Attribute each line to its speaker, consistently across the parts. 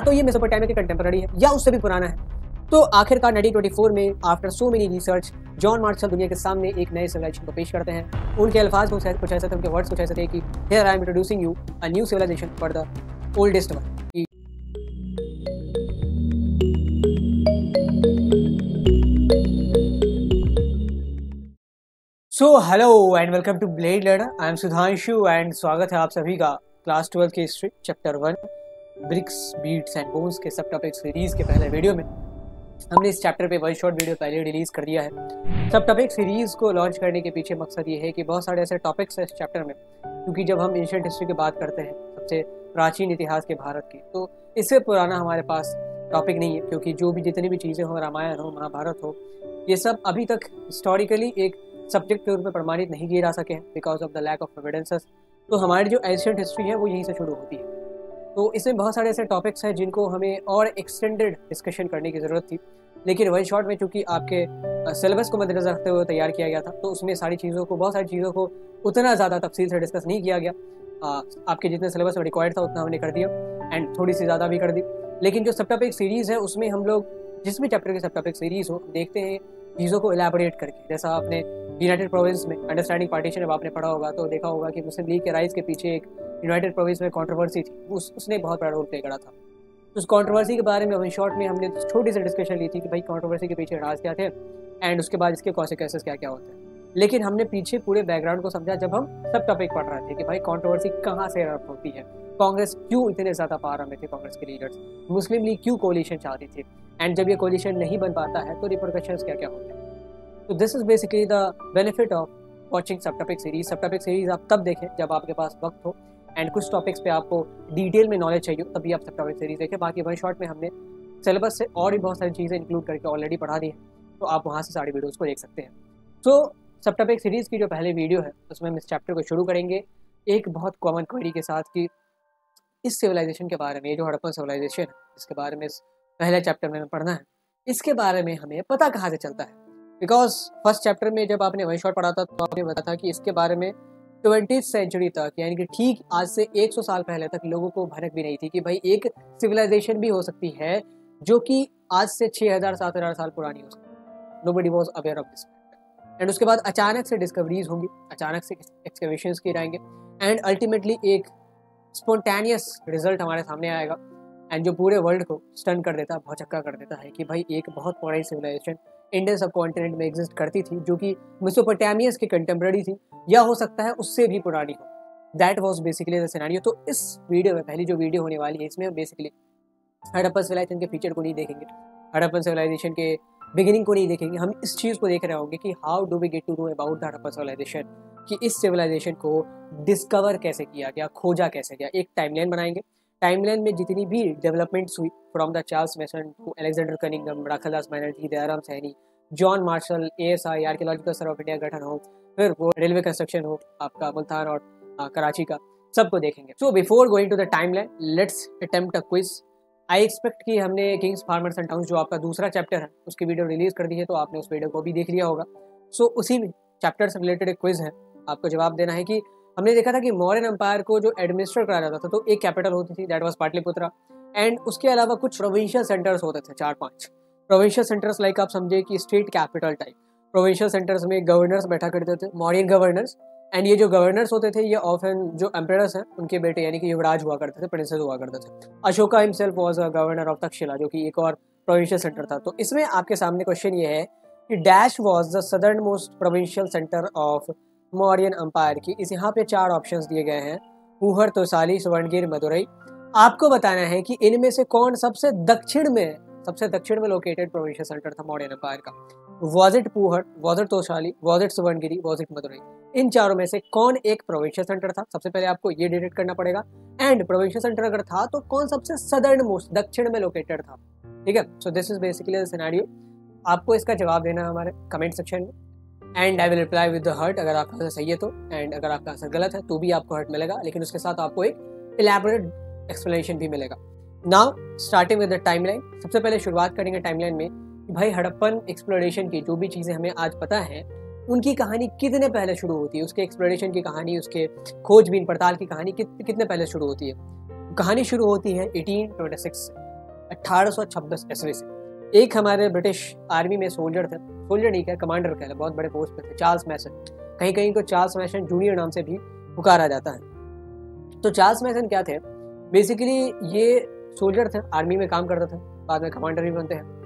Speaker 1: या तो ये मेसोपोटामिया के कंटेम्पररी है या उससे भी पुराना है। तो आखिरकार 1924 में after so many research John Marshall दुनिया के सामने एक नए सिविलाइजेशन को पेश करते हैं। उनके अल्फाज कुछ ऐसे थे, उनके वर्ड्स कुछ ऐसे थे कि here I am introducing you a new civilisation for the oldest one. So hello and welcome to blade learner. I am Sudhanshu and स्वागत है आप सभी का क्लास 12 की history chapter 1 bricks beads and bones के सब टॉपिक सीरीज के पहले वीडियो में। हमने इस चैप्टर पे वन शॉट वीडियो पहले रिलीज कर दिया है। सब टॉपिक सीरीज को लॉन्च करने के पीछे मकसद ये है कि बहुत सारे ऐसे टॉपिक्स हैं इस चैप्टर में, क्योंकि जब हम एंशिएंट हिस्ट्री की बात करते हैं, सबसे प्राचीन इतिहास के भारत की, तो इससे पुराना हमारे पास टॉपिक नहीं है, क्योंकि जो भी जितनी भी चीज़ें हो, रामायण हो, महाभारत हो, ये सब अभी तक हिस्टोरिकली एक सब्जेक्ट के रूप में प्रमाणित नहीं किए जा सके हैं because of the lack of evidences. तो हमारी जो एंशिएंट हिस्ट्री है वो यहीं से शुरू होती है। तो इसमें बहुत सारे ऐसे टॉपिक्स हैं जिनको हमें और एक्सटेंडेड डिस्कशन करने की ज़रूरत थी, लेकिन वन शॉट में चूंकि आपके सिलेबस को मद्देनजर रखते हुए तैयार किया गया था, तो उसमें बहुत सारी चीज़ों को उतना ज़्यादा तफसील से डिस्कस नहीं किया गया। आपके जितने सिलेबस में रिक्वायर्ड था उतना हमने कर दिया एंड थोड़ी सी ज़्यादा भी कर दी। लेकिन जो सब टॉपिक सीरीज़ है उसमें हम लोग जिस भी चैप्टर की सब टॉपिक सीरीज़ हो, देखते हैं चीज़ों को एलैबोरेट करके। जैसा आपने यूनाइटेड प्रोविंस में अंडरस्टैंडिंग पार्टीशन जब आपने पढ़ा होगा तो देखा होगा कि मुस्लिम लीग के राइज के पीछे एक यूनाइटेड प्रोविंस में कंट्रोवर्सी थी, उसने बहुत बड़ा रोल प्ले करा था। उस कंट्रोवर्सी के बारे में वन शॉट में हमने छोटी सी डिस्कशन ली थी कि भाई कंट्रोवर्सी के पीछे राज क्या थे एंड उसके बाद इसके कॉन्सिक्वेंसेस क्या क्या होते हैं। लेकिन हमने पीछे पूरे बैकग्राउंड को समझा जब हम सब टॉपिक पढ़ रहे थे कि भाई कंट्रोवर्सी कहाँ से रब्त होती है, कांग्रेस क्यों इतने ज़्यादा पावर में थे, कांग्रेस के लीडर्स, मुस्लिम लीग क्यों कोलिशन चाहती थी, एंड जब ये कोलिशन नहीं बन पाता है तो रिपरकशंस क्या क्या होते हैं। तो this is basically the benefit of watching सब टॉपिक सीरीज। सब टॉपिक सीरीज आप तब देखें जब आपके पास वक्त हो एंड कुछ टॉपिक्स पे आपको डिटेल में नॉलेज चाहिए, तभी आप सब टॉपिक सीरीज देखें। बाकी वन शॉट में हमने सिलेबस से और भी बहुत सारी चीज़ें इंक्लूड करके ऑलरेडी पढ़ा दी है, तो आप वहाँ से सारी वीडियोज़ को देख सकते हैं। तो सब टॉपिक सीरीज़ की जो पहले वीडियो है उसमें हम इस चैप्टर को शुरू करेंगे एक बहुत कॉमन क्वेरी के साथ कि इस सिविलाइजेशन के बारे में, ये जो हड़प्पन सिविलाइजेशन है इसके बारे में इस पहले चैप्टर में पढ़ना है, इसके बारे में हमें पता कहाँ से चलता है। बिकॉज फर्स्ट चैप्टर में जब आपने वन शॉट पढ़ा था तो आपने बताया था कि इसके बारे में 20th सेंचुरी तक, यानी कि ठीक आज से 100 साल पहले तक लोगों को भनक भी नहीं थी कि भाई एक सिविलाइजेशन भी हो सकती है जो कि आज से 6000-7000 साल पुरानी हो सकती है। Nobody was aware of this. And उसके बाद अचानक से डिस्कवरीज होंगी, अचानक से एक्सकवेशंस किए जाएंगे एंड अल्टीमेटली एक स्पॉन्टेनियस रिजल्ट हमारे सामने आएगा एंड जो पूरे वर्ल्ड को स्टन कर देता है, भौचक्का कर देता है कि भाई एक बहुत पुरानी सिविलाइजेशन इंडियन सब कॉन्टिनेंट में एग्जिस्ट करती थी जो कि मेसोपोटामियस के कंटेम्पररी थी, या हो सकता है उससे भी पुरानी हो। That was basically the scenario. तो इस वीडियो में पहली जो वीडियो होने वाली है इसमें हम बेसिकली हड़प्पन सिविलाइजेशन के फीचर को नहीं देखेंगे, हड़प्पन सिविलाइजेशन के बिगिनिंग को नहीं देखेंगे। हम इस चीज़ को देख रहे होंगे कि how do we get to know about the Harappan civilisation, कि इस सिविलाइजेशन को डिस्कवर कैसे किया गया, खोजा कैसे गया। एक टाइमलाइन बनाएंगे, टाइमलाइन में जितनी भी डेवलपमेंट्स हुई from the Charles Masson to Alexander Cunningham, Rakhaldas Banerjee, Dayaram Sahni, John Marshall, ASI Archaeological Survey of India गठन हो, फिर वो रेलवे कंस्ट्रक्शन हो आपका मुल्तान और कराची का, सबको देखेंगे। So before going to the timeline let's attempt a quiz. I expect कि हमने किंग्स, फार्मर्स एंड टाउन्स जो आपका दूसरा चैप्टर है उसकी वीडियो रिलीज कर दी है, तो आपने उस वीडियो को भी देख लिया होगा। सो उसी चैप्टर से रिलेटेड एक क्विज है, आपको जवाब देना है कि हमने देखा था कि मौर्यन एम्पायर को जो एडमिनिस्ट्रेट करा जाता था तो एक कैपिटल होती थी, दैट वाज पाटलिपुत्रा, एंड उसके अलावा कुछ प्रोविंशियल सेंटर्स होते थे, 4-5 प्रोविंशियल सेंटर्स। लाइक आप समझे कि state capital type provincial centres में गवर्नर्स बैठा करते थे, मौर्यन गवर्नर्स। एंड ये जो गवर्नर्स होते थे ये ऑफन जो एम्परर्स हैं उनके बेटे यानी कि युवराज हुआ करते थे, प्रिंसेस हुआ करते थे। Ashoka himself was a governor of Takshashila जो कि एक और प्रोविंशियल सेंटर था। तो इसमें आपके सामने क्वेश्चन ये है कि dash was the southernmost provincial centre of Mauryan empire की। इस यहाँ पे 4 ऑप्शंस दिए गए हैं, पूहर, तोसाली, सुवर्णगिर, मदुरई। आपको बताना है कि इनमें से कौन सबसे दक्षिण में लोकेटेड प्रोविंशियल सेंटर था मौर्यन एम्पायर का। Was it Puhar, was it Tosali, was it Suvarnagiri, was it Madurai. इन चारों में से कौन एक प्रोविंशियल सेंटर था, सबसे पहले आपको ये डिटेक्ट करना पड़ेगा। एंड प्रोविंशियल सेंटर अगर था तो कौन सबसे सदर्न मोस्ट, दक्षिण में लोकेटेड था। ठीक है, so this is basically the scenario. आपको इसका जवाब देना है हमारे कमेंट सेक्शन में and I will reply with the heart अगर आपका आंसर सही है तो, एंड अगर आपका आंसर गलत है तो भी आपको हर्ट मिलेगा, लेकिन उसके साथ आपको एक इलैबोरेट एक्सप्लेनेशन भी मिलेगा। Now starting with the timeline. सबसे पहले शुरुआत करेंगे टाइमलाइन में कि भाई हड़प्पन एक्सप्लोरेशन की जो भी चीज़ें हमें आज पता है उनकी कहानी कितने पहले शुरू होती है, उसके एक्सप्लोरेशन की कहानी, उसके खोजबीन पड़ताल की कहानी कितने पहले शुरू होती है। कहानी शुरू होती है 1826 से। 1826 ईस्वी से। एक हमारे ब्रिटिश आर्मी में सोल्जर थे, सोल्जर नहीं कह, कमांडर कह, बहुत बड़े पोस्ट पे थे, चार्ल्स मैसन। कहीं कहीं को चार्ल्स मैसन जूनियर नाम से भी पुकारा जाता है। तो चार्ल्स मैसन क्या थे, बेसिकली ये सोल्जर थे, आर्मी में काम करता था, बाद में कमांडर भी बनते हैं।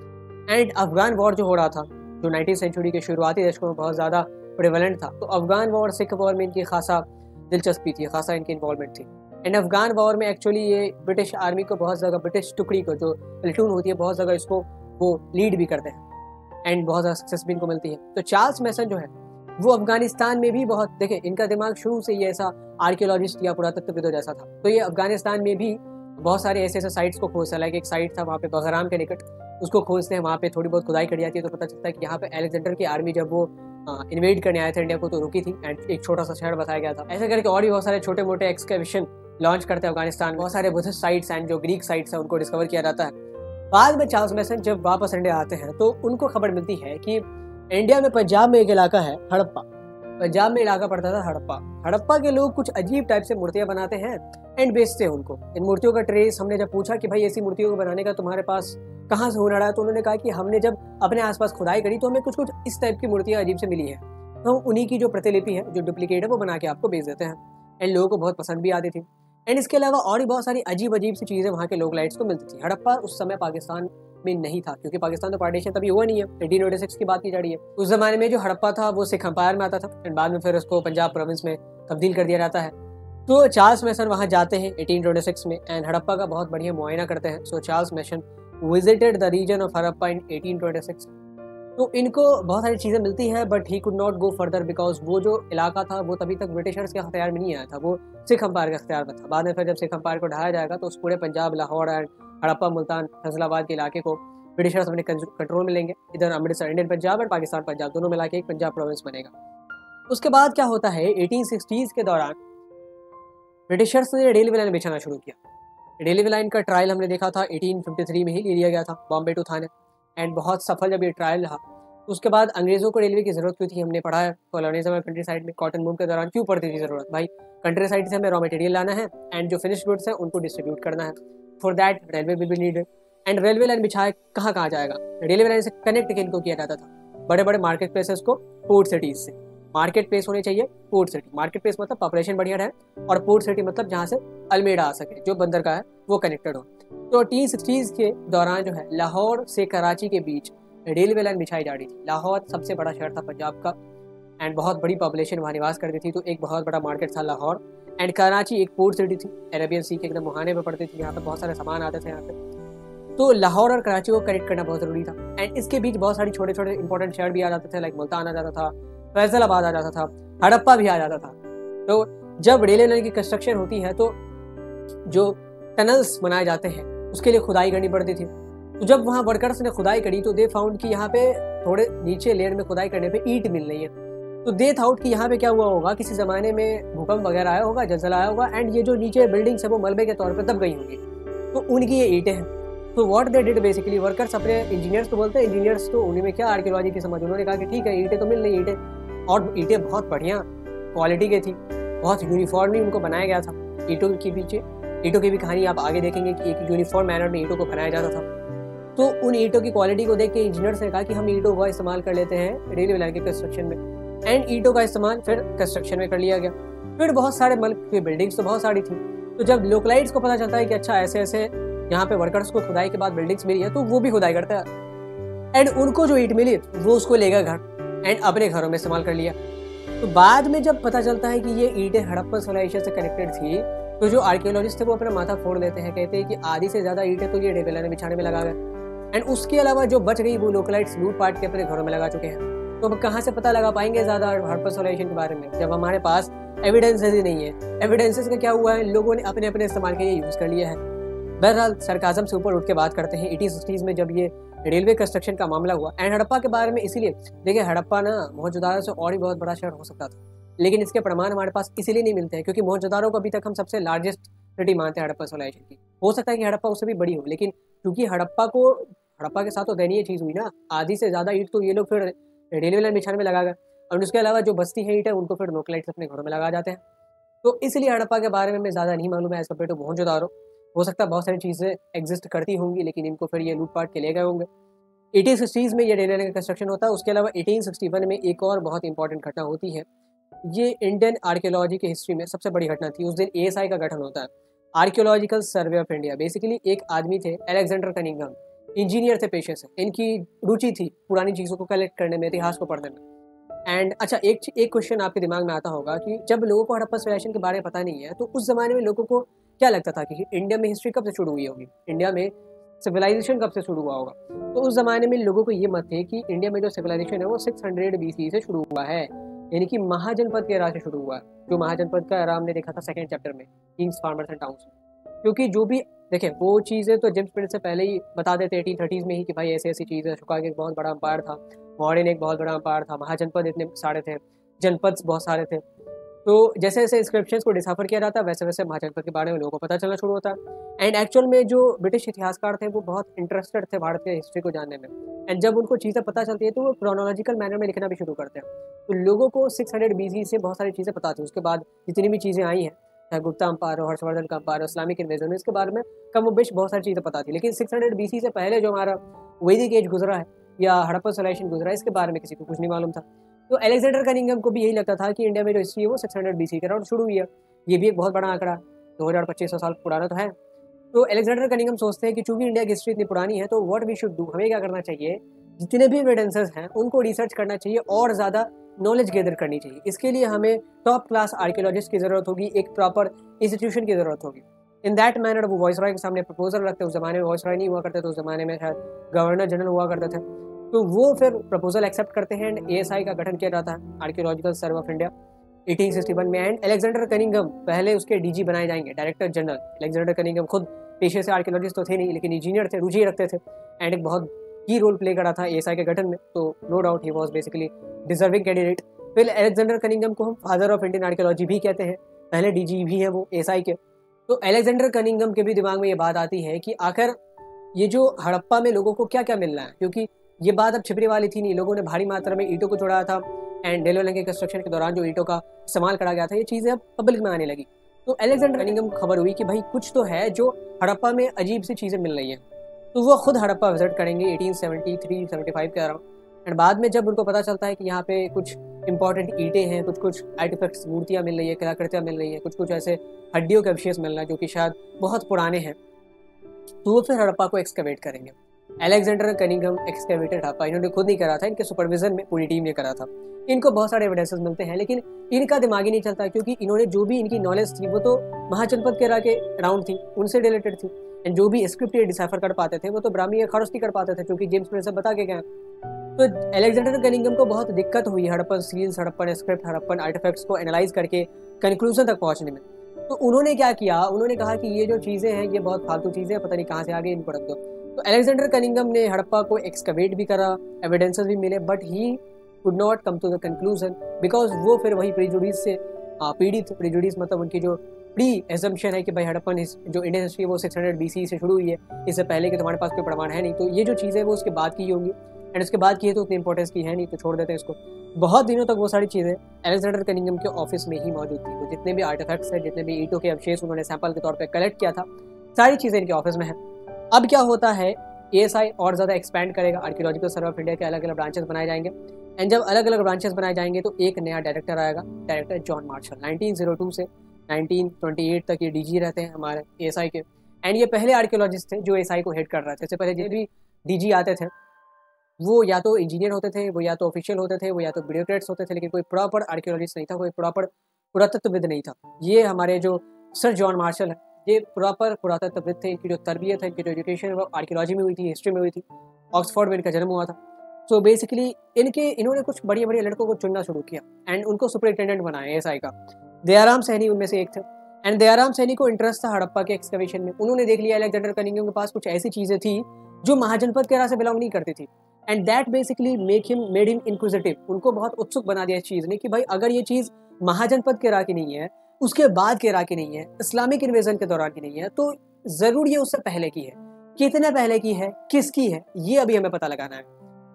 Speaker 1: एंड अफगान वॉर जो हो रहा था, जो 19वीं सेंचुरी के शुरुआती दशकों में बहुत ज़्यादा प्रेवलेंट था, तो अफगान वॉर, सिख वॉर में इनकी खासा दिलचस्पी थी, खासा इनकी इन्वॉल्वमेंट थी। एंड अफगान वॉर में एक्चुअली ये ब्रिटिश आर्मी को बहुत जगह, ब्रिटिश टुकड़ी को जो प्लेटून होती है, बहुत जगह इसको वो लीड भी करते हैं एंड बहुत ज़्यादा सक्सेस भी इनको मिलती है। तो चार्ल्स मैसन जो है वो अफगानिस्तान में भी बहुत, देखें इनका दिमाग शुरू से ये ऐसा आर्कियोलॉजिस्ट या पुरातत्वविदों जैसा था, तो ये अफगानिस्तान में भी बहुत सारे ऐसे ऐसे साइट्स को खोजता है। लाइक एक साइट था वहाँ पे बगराम के निकट, उसको खोजते हैं, वहाँ पे थोड़ी बहुत खुदाई करी जाती है, तो पता चलता है कि यहाँ पे अलेक्जेंडर की आर्मी जब वो इन्वेड करने आए थे इंडिया को तो रुकी थी एंड एक छोटा सा शहर बताया गया था। ऐसे करके और भी बहुत सारे छोटे मोटे एक्सकैवेशन लॉन्च करते हैं अफगानिस्तान, बहुत सारे बुद्धिस्ट साइट्स एंड जो ग्रीक साइट्स हैं उनको डिस्कवर किया जाता है। बाद में चार्ल्स मैसन जब वापस इंडिया आते हैं तो उनको खबर मिलती है कि इंडिया में पंजाब में एक इलाका है हड़प्पा, पंजाब में इलाका पड़ता था हड़प्पा। हड़प्पा के लोग कुछ अजीब टाइप से मूर्तियां बनाते हैं एंड बेचते हैं उनको। इन मूर्तियों का ट्रेस हमने जब पूछा कि भाई ऐसी मूर्तियों को बनाने का तुम्हारे पास कहाँ से हुनर आया, तो उन्होंने कहा कि हमने जब अपने आसपास खुदाई करी तो हमें कुछ कुछ इस टाइप की मूर्तियां अजीब से मिली है, तो हम उन्हीं की जो प्रतिलिपि है, जो डुप्लीकेट है, वो बना के आपको बेच देते हैं। एंड लोगों को बहुत पसंद भी आती थी। एंड इसके अलावा और भी बहुत सारी अजीब अजीब सी चीज़ें वहाँ के लोग लाइट्स को मिलती थी। हड़प्पा उस समय पाकिस्तान में नहीं था, क्योंकि पाकिस्तान तो पार्टीशन तभी हुआ नहीं है, 1896 की बात की जा रही है। उस जमाने में जो हड़प्पा था वो सिख अंपायर में आता था एंड बाद में फिर उसको पंजाब प्रोविंस में तब्दील कर दिया जाता है। तो चार्ल्स मैसन वहाँ जाते हैं 1826 में एंड हड़प्पा का बहुत बढ़िया मुआयना करते हैं। So Charles Masson visited the region of Harappa in 1826। तो इनको बहुत सारी चीज़ें मिलती हैं but he could not go further because वो जो इलाका था वो तभी तक ब्रिटिशर्स के अख्तियार में नहीं आया था, वो सिख अंपायर के अख्तियार में था। बाद में फिर जब सिख अंपायर को ढाया जाएगा तो उस पूरे पंजाब, लाहौर एंड हड़प्पा, मुल्तान, फैसलाबाद के इलाके को ब्रिटिशर्स अपने कंट्रोल में लेंगे। इधर अमृतसर इंडियन पंजाब और पाकिस्तान पंजाब दोनों मिला के एक पंजाब प्रोविंस बनेगा। उसके बाद क्या होता है, 1860s के दौरान ब्रिटिशर्स ने रेलवे लाइन बिछाना शुरू किया। रेलवे लाइन का ट्रायल हमने देखा था 1853 में ही ले लिया गया था, बॉम्बे टू थाने, एंड बहुत सफल जब ये ट्रायल रहा। उसके बाद अंग्रेजों को रेलवे की जरूरत क्यों थी, हमने पढ़ा है कॉलोनिज्म और कंट्री साइड में, कॉटन बूम के दौरान क्यों पड़ती थी जरूरत। भाई कंट्री साइड से हमें रॉ मटेरियल लाना है एंड जो फिनिश गुड्स है उनको डिस्ट्रीब्यूट करना है, for that railway will be needed. And railway line बिछाए कहाँ जाएगा, रेलवे लाइन से कनेक्ट किनको किया जाता था, बड़े बड़े मार्केट प्लेसेस को पोर्ट सिटीज से। मार्केट प्लेस होने चाहिए पोर्ट सिटी, मार्केट प्लेस मतलब पॉपुलेशन बढ़िया रहे, और पोर्ट सिटी मतलब जहाँ से अल्मेडा आ सके, जो बंदर का है वो कनेक्टेड हो। तो 1860s के दौरान जो है लाहौर से कराची के बीच रेलवे लाइन बिछाई जा रही थी। लाहौर सबसे बड़ा शहर था पंजाब का एंड बहुत बड़ी पॉपुलेशन वहाँ निवास करती थी, तो एक बहुत बड़ा मार्केट था लाहौर। एंड कराची एक पोर्ट सिटी थी, अरेबियन सी के एकदम मुहाने पर पड़ती थी, यहाँ पर बहुत सारे सामान आते थे यहाँ पे। तो लाहौर और कराची को कनेक्ट करना बहुत ज़रूरी था। एंड इसके बीच बहुत सारे छोटे छोटे इंपॉर्टेंट शहर भी आ जाते थे, लाइक मुल्तान आ जाता था, फैसलाबाद आ जाता था, हड़प्पा भी आ जाता था। तो जब रेलवे लाइन की कंस्ट्रक्शन होती है तो जो टनल्स बनाए जाते हैं उसके लिए खुदाई करनी पड़ती थी। तो जब वहाँ वर्कर्स ने खुदाई करी तो दे फाउंड कि यहाँ पे थोड़े नीचे लेयर में खुदाई करने पे ईंट मिल रही है। तो दे थाउट कि यहाँ पे क्या हुआ होगा, किसी ज़माने में भूकंप वगैरह आया होगा, जलजला आया होगा एंड ये जो नीचे बिल्डिंग्स है वो मलबे के तौर पर दब गई होंगी, तो उनकी ये ईंटें हैं। तो what they did basically, workers अपने इंजीनियर्स को बोलते हैं, इंजीनियर्स तो उन्हीं में क्या आर्कियोलॉजी की समझ, उन्होंने कहा कि ठीक है ईंटें तो मिल रही ईंटें, और ईंटें बहुत बढ़िया क्वालिटी की थी, बहुत यूनिफॉर्मली उनको बनाया गया था। ईंटों के पीछे, ईंटों की भी कहानी आप आगे देखेंगे कि एक यूनिफॉर्म मैनर में ईंटों को बनाया जाता था। तो उन ईंटों की क्वालिटी को देख के इंजीनियर्स ने कहा कि हम ईंटों का इस्तेमाल कर लेते हैं रेलवे लाइन के कंस्ट्रक्शन में, एंड ईंटों का इस्तेमाल फिर कंस्ट्रक्शन में कर लिया गया। फिर बहुत सारे मल्क की बिल्डिंग्स तो बहुत सारी थी, तो जब लोकलाइट्स को पता चलता है कि अच्छा ऐसे ऐसे यहाँ पे वर्कर्स को खुदाई के बाद बिल्डिंग्स मिली है, तो वो भी खुदाई करता है एंड उनको जो ईंट मिली वो उसको ले गए घर एंड अपने घरों में इस्तेमाल कर लिया। तो बाद में जब पता चलता है कि ये ईंटें हड़प्पा सिविलाइजेशन से कनेक्टेड थी, तो जो आर्कियोलॉजिस्ट थे वो अपना माथा फोड़ लेते हैं, कहते हैं कि आधी से ज्यादा ईंटें तो ये रेलवे लाइन बिछाने में लगा गए एंड उसके अलावा जो बच गई वो लोकलाइट्स लूट पाट के अपने घरों में लगा चुके हैं। तो अब कहाँ से पता लगा पाएंगे ज्यादा हड़प्पा सिविलाइजेशन के बारे में जब हमारे पास एविडेंसेस ही नहीं है। एविडेंसेस का क्या हुआ है, लोगों ने अपने अपने इस्तेमाल के लिए यूज कर लिया है। बहरहाल सरकाजम से ऊपर उठ के बात करते हैं 1860s में जब ये रेलवे कंस्ट्रक्शन का मामला हुआ एंड हड़प्पा के बारे में। इसीलिए देखिए हड़प्पा ना मोहनजोदारो से और भी बहुत बड़ा शहर हो सकता था, लेकिन इसके प्रमाण हमारे पास इसीलिए नहीं मिलते हैं क्योंकि मोहनजोदारो को अभी तक हम सबसे लार्जेस्ट सिटी मानते हैं हड़प्पा सिविलाइजेशन की। हो सकता है कि हड़प्पा उससे भी बड़ी हो, लेकिन क्योंकि हड़प्पा के साथ तो दयनीय चीज़ हुई ना, आधी से ज़्यादा ईंट तो ये लोग फिर रेलवे लाइन बिछाने में लगा गए और उसके अलावा जो बस्ती है ईंट है उनको फिर लोकलाइट्स अपने घरों में लगा जाते हैं। तो इसलिए हड़प्पा के बारे में ज़्यादा नहीं मालूम है एज कम्पेयर टू मोहनजोदारो। हो सकता है बहुत सारी चीज़ें एग्जिस्ट करती होंगी, लेकिन इनको फिर ये लूटपाट के ले गए होंगे। 1860s में ये डेली लैंड का कंस्ट्रक्शन होता है। उसके अलावा 1861 में एक और बहुत इंपॉर्टेंट घटना होती है। ये इंडियन आर्कियोलॉजी की हिस्ट्री में सबसे बड़ी घटना थी। उस दिन एएसआई का गठन होता है, archaeological Survey of India. Basically एक आदमी थे, अलेक्जेंडर कनिंघम, इंजीनियर थे पेशे से। इनकी रुचि थी पुरानी चीज़ों को कलेक्ट करने में, इतिहास को पढ़ने में। एंड अच्छा, एक क्वेश्चन आपके दिमाग में आता होगा कि जब लोगों को हड़प्पा सिविलाइजेशन के बारे में पता नहीं है, तो उस जमाने में लोगों को क्या लगता था कि इंडिया में हिस्ट्री कब से शुरू हुई होगी, इंडिया में सिविलाइजेशन कब से शुरू हुआ होगा। तो उस जमाने में लोगों को ये मत थे कि इंडिया में जो सिविलाइजेशन है वो 600 BC से शुरू हुआ है, यानी कि महाजनपद के एरा से शुरू हुआ है। जो महाजनपद का एरा हमने देखा था सेकेंड चैप्टर में, किंग्स, फार्मर्स एंड टाउन्स। क्योंकि जो भी देखें वो चीज़ें तो जेम्स प्रिंट से पहले ही बता देते 1830s में ही कि भाई ऐसी ऐसी चीज़ है। शुका एक बहुत बड़ा अंपायर था, मौर्यन एक बहुत बड़ा अंपायर था, महाजनपद इतने सारे थे, जनपद बहुत सारे थे। तो जैसे जैसे इंस्क्रिप्शंस को डिसाफर किया जाता है, वैसे वैसे महाजनपद के बारे में लोगों को पता चलना शुरू होता है। एंड एक्चुअल में जो ब्रिटिश इतिहासकार थे वो बहुत इंटरेस्टेड थे भारतीय हिस्ट्री को जानने में। एंड जब उनको चीज़ें पता चलती है तो वो क्रोनोलॉजिकल मैनर में लिखना भी शुरू करते हैं। तो लोगों को 600 BC से बहुत सारी चीज़ें पता थी। उसके बाद जितनी भी चीज़ें आई हैं, चाहे गुप्ता अंपायर हो, हर्षवर्धन का अंपायर हो, इस्लामिक इन्वेजन हो, इसके बारे में कम बेश बहुत सारी चीज़ें पता थी। लेकिन 600 BC से पहले जो हमारा वैदिक एज गुजरा है या हड़प्पा सिविलाइजेशन गुजरा है, इसके बारे में किसी को कुछ नहीं मालूम था। तो अलेक्जेंडर कनिंघम को भी यही लगता था कि इंडिया में जो हिस्ट्री है वो 600 BC के अराउंड शुरू हुई है। ये भी एक बहुत बड़ा आंकड़ा, 2500 साल पुराना तो है। तो अलेक्जेंडर कनिंघम सोचते हैं कि चूंकि इंडिया की हिस्ट्री इतनी पुरानी है, तो व्हाट वी शुड डू, हमें क्या करना चाहिए, जितने भी एविडेंसेस हैं उनको रिसर्च करना चाहिए और ज़्यादा नॉलेज गैदर करनी चाहिए। इसके लिए हमें टॉप क्लास आर्कियोलॉजिस्ट की ज़रूरत होगी, एक प्रॉपर इंस्टीट्यूशन की ज़रूरत होगी। इन दैट मैनर वो वॉइसरॉय के सामने प्रपोजल रखते। उस जमाने में वॉइसरॉय नहीं हुआ करते थे, उस जमाने में शायद गवर्नर जनरल हुआ करते थे। तो वो फिर प्रपोजल एक्सेप्ट करते हैं एंड एएसआई का गठन किया जाता है, आर्कियोलॉजिकल सर्वे ऑफ इंडिया, 1861 में। एंड अलेक्जेंडर कनिंघम पहले उसके डीजी बनाए जाएंगे, डायरेक्टर जनरल। अलेक्जेंडर कनिंघम खुद पेशे से आर्कियोलॉजिस्ट तो थे नहीं, लेकिन इंजीनियर थे, रुचि रखते थे एंड एक बहुत की रोल प्ले करा था एएसआई के गठन में। तो नो डाउट ही वाज बेसिकली डिजर्विंग कैंडिडेट। फिर अलेक्जेंडर कनिंघम को हम फादर ऑफ इंडियन आर्कियोलॉजी भी कहते हैं, पहले डीजी भी है वो एएसआई के। तो अलेक्जेंडर कनिंघम के भी दिमाग में ये बात आती है कि आखिर ये जो हड़प्पा में लोगों को क्या क्या मिलना है, क्योंकि ये बात अब छिपने वाली थी नहीं। लोगों ने भारी मात्रा में ईंटों को चुराया था एंड डेलो लैंड के कंस्ट्रक्शन के दौरान जो ईंटों का इस्तेमाल करा गया था, ये चीज़ें अब पब्लिक में आने लगी। तो अलेक्जेंडर कनिंघम को खबर हुई कि भाई कुछ तो है जो हड़प्पा में अजीब सी चीज़ें मिल रही हैं। तो वो खुद हड़प्पा विजिट करेंगे 1873-75 के अराउंड। एंड बाद में जब उनको पता चलता है कि यहाँ पे कुछ इंपॉर्टेंट ईंटें हैं, कुछ आर्टिफैक्ट्स, मूर्तियाँ मिल रही है, कलाकृतियाँ मिल रही हैं, कुछ ऐसे हड्डियों के अवशेष मिल रहा है जो कि शायद बहुत पुराने हैं, तो वो फिर हड़प्पा को एक्सकवेट करेंगे। अलेक्जेंडर कनिंघम एक्सकवेटेड हड़प्पा इन्होंने खुद नहीं करा था, इनके सुपरविजन में पूरी टीम ने करा था। इनको बहुत सारे एविडेंसेस मिलते हैं, लेकिन इनका दिमाग ही नहीं चलता, क्योंकि इन्होंने जो भी इनकी नॉलेज थी वो तो महाजनपद के एरा के अराउंड थी, उनसे रिलेटेड थी। एंड जो भी स्क्रिप्ट डिसाइफर कर पाते थे वो तो ब्राह्मी या खड़ोस्ती कर पाते थे, क्योंकि जेम्स प्रिंट से बता के गए। तो अलेक्जेंडर कनिंघम को बहुत दिक्कत हुई Harappan seals, Harappan script, Harappan artefacts को एनालाइज करके कंक्लूजन तक पहुंचने में। तो उन्होंने क्या किया, उन्होंने कहा कि ये जो चीज़ें हैं ये बहुत फालतू चीज़ें हैं, पता नहीं कहाँ से आ गई, इनको रख दो। तो अलेक्जेंडर कनिंघम ने हड़प्पा को एक्सकवेट भी करा, एविडेंसेस भी मिले, but he could not come to the conclusion, because वो फिर वही प्रिजुडिस से पीड़ित। प्रिजुडिस मतलब उनकी जो प्री एजम्पशन है कि भाई हड़प्पन जो इंडियन हिस्ट्री है वो 600 BC से शुरू हुई है, इससे पहले कि तुम्हारे पास कोई प्रमाण है नहीं। तो ये जो चीज़ है वो उसके बाद की होंगी, एंड उसके बाद की है तो उतनी इंपॉर्टेंस की है नहीं, तो छोड़ देते हैं इसको। बहुत दिनों तक वो सारी चीज़ें अलेक्जेंडर कनिंघम के ऑफिस में ही मौजूद थी। वो जितने भी आर्टिफैक्ट्स हैं, जितने भी ईंटों के अवशेष उन्होंने सैंपल के तौर पर कलेक्ट किया था, सारी चीज़ें इनके ऑफिस में है। अब क्या होता है, एएसआई और ज़्यादा एक्सपैंड करेगा, आर्कियोलॉजिकल सर्वे ऑफ इंडिया के अलग अलग ब्रांचेस बनाए जाएंगे। एंड जब अलग अलग ब्रांचेस बनाए जाएंगे तो एक नया डायरेक्टर आएगा, डायरेक्टर जॉन मार्शल। 1902 से 1928 तक ये डीजी रहते हैं हमारे एएसआई के। एंड ये पहले आर्कियोलॉजिस्ट थे जो एएसआई को हेड कर रहे थे। इससे पहले जो भी डीजी आते थे वो या तो इंजीनियर होते थे, वो या तो ऑफिशियल होते थे, वो या तो ब्यूरोक्रेट्स होते थे, लेकिन कोई प्रॉपर आर्कियोलॉजिस्ट नहीं था, कोई प्रॉपर पुरातत्वविद नहीं था। ये हमारे जो सर जॉन मार्शल है, ये प्रॉपर पुरातत्वविद थे। इनकी जो तरबियत है, इनकी जो एजुकेशन है वो आर्कियोलॉजी में हुई थी, हिस्ट्री में हुई थी। ऑक्सफोर्ड में इनका जन्म हुआ था। सो बेसिकली इन्होंने कुछ बड़े बड़े लड़कों को चुनना शुरू किया एंड उनको सुपरिटेंडेंट बनाया एएसआई का। दयाराम सैनी उनमें से एक थे। एंड दयाराम सैनी को इंटरेस्ट था हड़प्पा के एक्सकवेशन में। उन्होंने देख लिया अलेक्जेंडर कनिंघम के पास कुछ ऐसी चीज़ें थी जो महाजनपद के एरा से बिलोंग नहीं करती थी, and that basically made him inquisitive. उनको बहुत उत्सुक बना दिया इस चीज़ ने कि भाई अगर ये चीज़ महाजनपद के एरा की नहीं है, उसके बाद के एरा की नहीं है, इस्लामिक इन्वेजन के दौरान की नहीं है, तो ज़रूर ये उससे पहले की है। कितने पहले की है, किसकी है, ये अभी हमें पता लगाना है।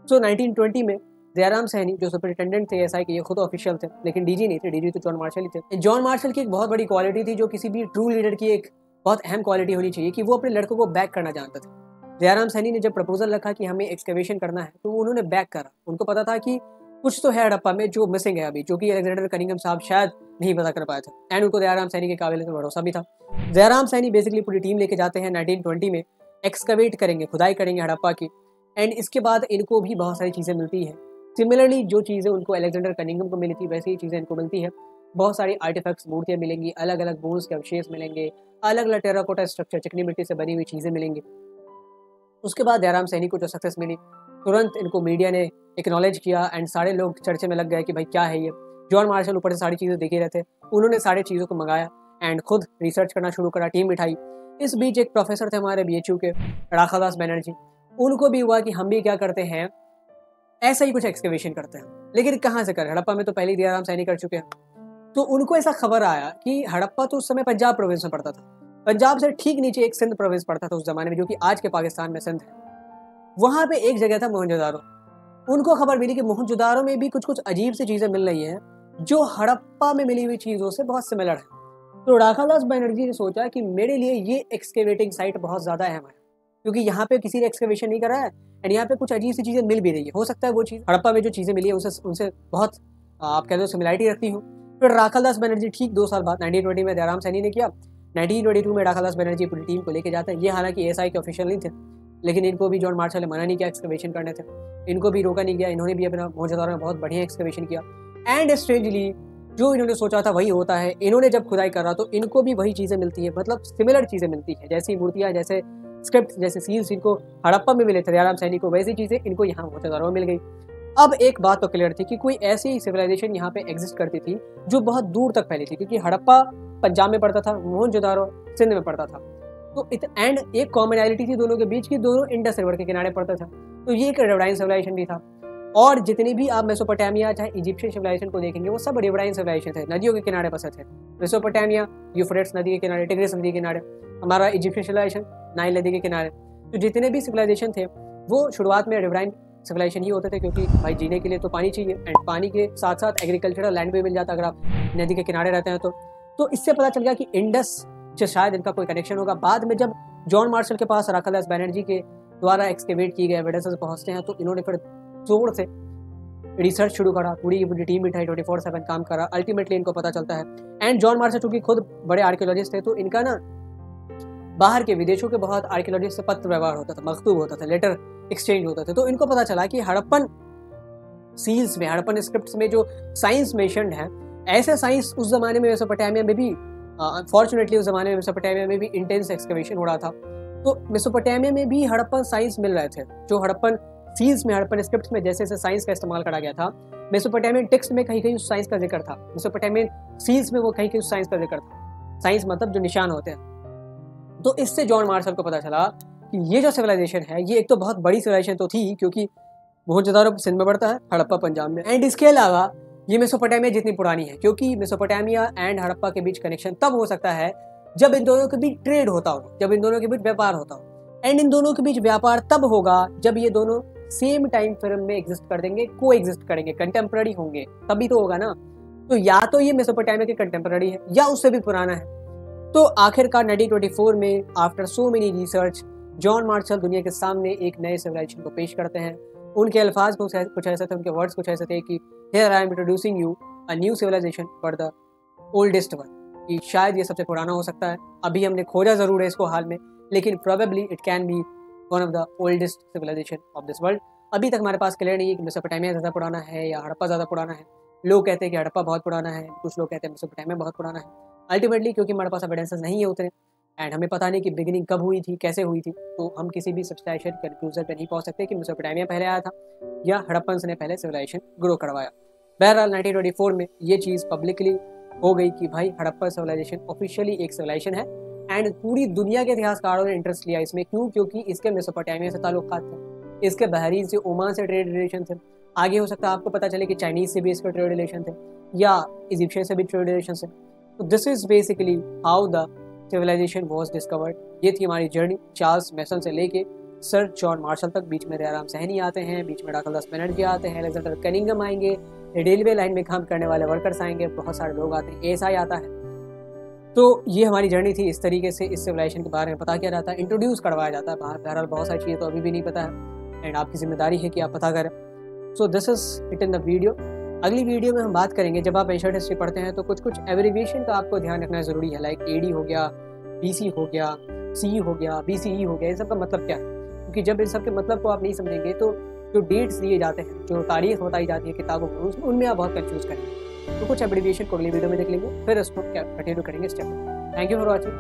Speaker 1: सो 1920 में दयाराम सैनी जो सुपरिटेंडेंट थे एएसआई के, ये खुद ऑफिशियल थे, लेकिन डीजी नहीं थे, डीजी तो जॉन मार्शल ही थे। जॉन मार्शल की एक बहुत बड़ी क्वालिटी थी जो किसी भी ट्रू लीडर की एक बहुत अहम क्वालिटी होनी चाहिए कि वो अपने लड़कों को बैक करना जानता था। दयाराम सैनी ने जब प्रपोजल रखा कि हमें एक्सकवेशन करना है तो उन्होंने बैक करा। उनको पता था कि कुछ तो है हड़प्पा में जो मिसिंग है अभी, जो कि अलेक्जेंडर कनिंघम साहब शायद नहीं पता कर पाए थे। एंड उनको दयाराम सैनी के काबिल में भरोसा भी था। दयाराम सैनी बेसिकली पूरी टीम लेके जाते हैं 1920 में, एक्सकवेट करेंगे, खुदाई करेंगे हड़प्पा की। एंड इसके बाद इनको भी बहुत सारी चीज़ें मिलती हैं। सिमिलरली जो चीज़ें उनको अलेक्जेंडर कनिंघम को मिली थी वैसी ही चीज़ें इनको मिलती है। बहुत सारी आर्टिफैक्ट्स, मूर्तियाँ मिलेंगी, अलग अलग बोन्स के अवशेष मिलेंगे, अलग अलग टेराकोटा स्ट्रक्चर, चिकनी मिट्टी से बनी हुई चीज़ें मिलेंगी। उसके बाद दयाराम सैनी को जो सक्सेस मिली, तुरंत इनको मीडिया ने एक्नॉलेज किया एंड सारे लोग चर्चे में लग गए कि भाई क्या है ये। जॉन मार्शल ऊपर से सारी चीज़ें देखे रहे थे, उन्होंने सारी चीज़ों को मंगाया एंड खुद रिसर्च करना शुरू करा, टीम बिठाई। इस बीच एक प्रोफेसर थे हमारे BHU के, राखादास बनर्जी, उनको भी हुआ कि हम भी क्या करते हैं, ऐसा ही कुछ एक्सकवेशन करते हैं, लेकिन कहाँ से करें, हड़प्पा में तो पहले ही दयाराम सैनी कर चुके हैं। तो उनको ऐसा खबर आया कि हड़प्पा तो उस समय पंजाब प्रोविंस में पड़ता था, पंजाब से ठीक नीचे एक सिंध प्रोविंस पड़ता था उस जमाने में, जो कि आज के पाकिस्तान में सिंध है। वहां पे एक जगह था मोहनजोदारो। उनको खबर मिली कि मोहनजोदारो में भी कुछ कुछ अजीब सी चीजें मिल रही हैं जो हड़प्पा में मिली हुई चीजों से बहुत सिमिलर है। तो राखादास बनर्जी ने सोचा कि मेरे लिए ये एक्सकेवेटिंग साइट बहुत ज्यादा अहम है, क्योंकि यहाँ पे किसी ने एक्सकेवेशन नहीं करा है एंड यहाँ पे कुछ अजीब सी चीजें मिल भी रही है। हो सकता है वो चीज हड़प्पा में जो चीजें मिली है उनसे बहुत आप कह दो सिमिलरिटी रखती हूँ। फिर राखादास बनर्जी ठीक 2 साल बाद 1920 में दयाराम सैनी ने किया। 1922 में राखादास बनर्जी पूरी टीम को लेके जाते हैं। ये हालांकि ASI के ऑफिशियल नहीं थे, लेकिन इनको भी जॉन मार्शल ने मना नहीं किया एक्सकवेशन करने थे, इनको भी रोका नहीं गया। इन्होंने भी अपना मोहनजोदारो में बहुत बढ़िया एक्सकवेशन किया एंड स्ट्रेंजली जो इन्होंने सोचा था वही होता है। इन्होंने जब खुदाई करा तो इनको भी वही चीज़ें मिलती है, मतलब सिमिलर चीज़ें मिलती है, जैसी मूर्तियाँ, जैसे स्क्रिप्ट, जैसे सील्स इनको हड़प्पा में मिले थे दयाराम सैनी को, वैसी चीज़ें इनको यहाँ मोहनजोदारो में मिल गई। अब एक बात तो क्लियर थी कि कोई ऐसी सिविलाइजेशन यहाँ पे एग्जिस्ट करती थी जो बहुत दूर तक फैली थी, क्योंकि हड़प्पा पंजाब में पड़ता था, मोहनजोदारो सिंध में पड़ता था। तो एंड एक कॉमनैलिटी थी दोनों के बीच की, दोनों इंडस रिवर के किनारे पड़ता था। तो ये एक रिवराइन सिविलाइजेशन भी था। और जितनी भी आप मेसोपोटामिया चाहे इजिप्शियन सिविलाइजेशन को देखेंगे वो सब रिवराइन सिविलाइजेशन थे, नदियों के किनारे बसे थे। मेसोपोटामिया यूफ्रेट्स नदी के किनारे, टिग्रिस नदी के किनारे, हमारा इजिप्शियन सिविलाइजेशन नाइल नदी के किनारे। तो जितने भी सिविलाइजेशन थे वो शुरुआत में रिवराइन सिविलाइजेशन ही होते थे, क्योंकि भाई जीने के लिए तो पानी चाहिए एंड पानी के साथ साथ एग्रीकल्चरल लैंड भी मिल जाता अगर आप नदी के किनारे रहते हैं तो इससे पता चल गया कि इंडस से शायद इनका कोई कनेक्शन होगा। बाद में जब जॉन मार्शल के पास राखादास बनर्जी के द्वारा एक्सकेवेट किए गए एविडेंसेस पहुंचते हैं तो इन्होंने फिर जोर से रिसर्च शुरू करा, पूरी टीम बिठाई, 24/7 काम करा। अल्टीमेटली इनको पता चलता है एंड जॉन मार्शल चूंकि खुद बड़े आर्कियोलॉजिस्ट थे तो इनका ना बाहर के विदेशों के बहुत आर्कियोलॉजिस्ट से पत्र व्यवहार होता था, मकतूब होता था, लेटर एक्सचेंज होता था। तो इनको पता चला कि हड़प्पन सील्स में, हड़प्पन स्क्रिप्ट्स में जो साइंस मेंशन्ड है, ऐसे साइंस उस जमाने में मेसोपोटामिया में भी फॉर्चुनेटली उस जमाने में मेसोपोटामिया में भी इंटेंस एक्सकवेशन हो रहा था। तो मेसोपोटामिया में भी हड़प्पन साइंस मिल रहे थे, जो हड़प्पन सील्स में, हड़प्पन स्क्रिप्ट्स में जैसे साइंस का इस्तेमाल करा गया था। मेसोपोटामियन टेक्स्ट में कहीं कहीं उस साइंस का जिक्र था, मेसोपोटामियन सील्स में वो कहीं कहीं उस साइंस का जिक्र था। साइंस मतलब जो निशान होते हैं। तो इससे जॉन मार्शल को पता चला कि ये जो सिविलाइजेशन है ये एक तो बहुत बड़ी सिविलाइजेशन तो थी, क्योंकि मोहनजोदारो सिंध में पड़ता है, हड़प्पा पंजाब में, एंड इसके अलावा ये मेसोपोटामिया जितनी पुरानी है, क्योंकि मेसोपोटामिया एंड हड़प्पा के बीच कनेक्शन तब हो सकता है जब इन दोनों के बीच ट्रेड होता हो, जब इन दोनों के बीच व्यापार होता हो। एंड इन दोनों के बीच व्यापार तब होगा जब ये दोनों सेम टाइम फ्रेम में एग्जिस्ट कर देंगे, को एग्जिस्ट करेंगे, कंटेम्पररी होंगे, तभी तो होगा ना। तो या तो ये मेसोपोटामिया के कंटेम्पररी है या उससे भी पुराना है। तो आखिरकार 1924 में after so many research John Marshall दुनिया के सामने एक नए सिविलाइजेशन को पेश करते हैं। उनके अल्फाज कुछ ऐसे थे, उनके वर्ड्स कुछ ऐसे थे कि here I am introducing you a new civilisation for the oldest one, कि शायद ये सबसे पुराना हो सकता है, अभी हमने खोजा जरूर है इसको हाल में, लेकिन probably it can be one of the oldest civilisation of this world. अभी तक हमारे पास क्लियर नहीं है कि मेसोपोटामिया ज़्यादा पुराना है या हड़प्पा ज़्यादा पुराना है। लोग कहते हैं कि हड़प्पा बहुत पुराना है, कुछ लोग कहते हैं मेसोपोटामिया बहुत पुराना है। अल्टीमेटली क्योंकि हमारे पास एविडेंसेस नहीं है उतने एंड हमें पता नहीं कि बिगिनिंग कब हुई थी, कैसे हुई थी, तो हम किसी भी सब्सटैंशियल कंक्लूजन पे नहीं पहुंच सकते कि मेसोपोटामिया पहले आया था या हड़प्पन ने पहले सिविलाइजेशन ग्रो करवाया। बहरहाल 1924 में ये चीज़ पब्लिकली हो गई कि भाई हड़प्पा सिविलाइजेशन ऑफिशियली एक सिविलाइजेशन है एंड पूरी दुनिया के इतिहासकारों ने इंटरेस्ट लिया इसमें। क्यों? क्योंकि इसके मेसोपोटामिया से ताल्लुकात थे, इसके बहरीन से, ओमान से ट्रेड रिलेशन थे। आगे हो सकता है आपको पता चले कि चाइनीज से भी इसके ट्रेड रिलेशन थे या इजिप्शियन से भी ट्रेड रिलेशन थे। तो this is basically how the civilisation was discovered. ये थी हमारी जर्नी चार्ल्स मैसन से लेके सर जॉन मार्शल तक। बीच में दयाराम सैनी आते हैं, बीच में राखादास बनर्जी आते हैं, अलेक्जेंडर कनिंघम आएंगे, रेलवे लाइन में काम करने वाले वर्कर्स आएंगे, बहुत सारे लोग आते हैं, ASI आता है। तो ये हमारी जर्नी थी। इस तरीके से इस सिविलाइजेशन के बारे में पता किया जाता है, इंट्रोड्यूस करवाया जाता है। बहरहाल बहुत सारी चीज़ें तो अभी भी नहीं पता है एंड आपकी जिम्मेदारी है कि आप पता करें। सो this is it in the video. अगली वीडियो में हम बात करेंगे, जब आप एंशिएंट हिस्ट्री पढ़ते हैं तो कुछ एब्रिविएशन का आपको ध्यान रखना ज़रूरी है, लाइक AD हो गया, BC हो गया, CE हो गया, BCE हो गया, इन सब का मतलब क्या है। क्योंकि जब इन सब के मतलब को आप नहीं समझेंगे तो जो डेट्स दिए जाते हैं, जो तारीख बताई जाती है किताबों में, उनमें आप बहुत कंफ्यूज करेंगे। तो कुछ एब्रिविएशन को अगली वीडियो में देख लेंगे, फिर उसको क्या कंटिन्यू करेंगे step. Thank you for watching.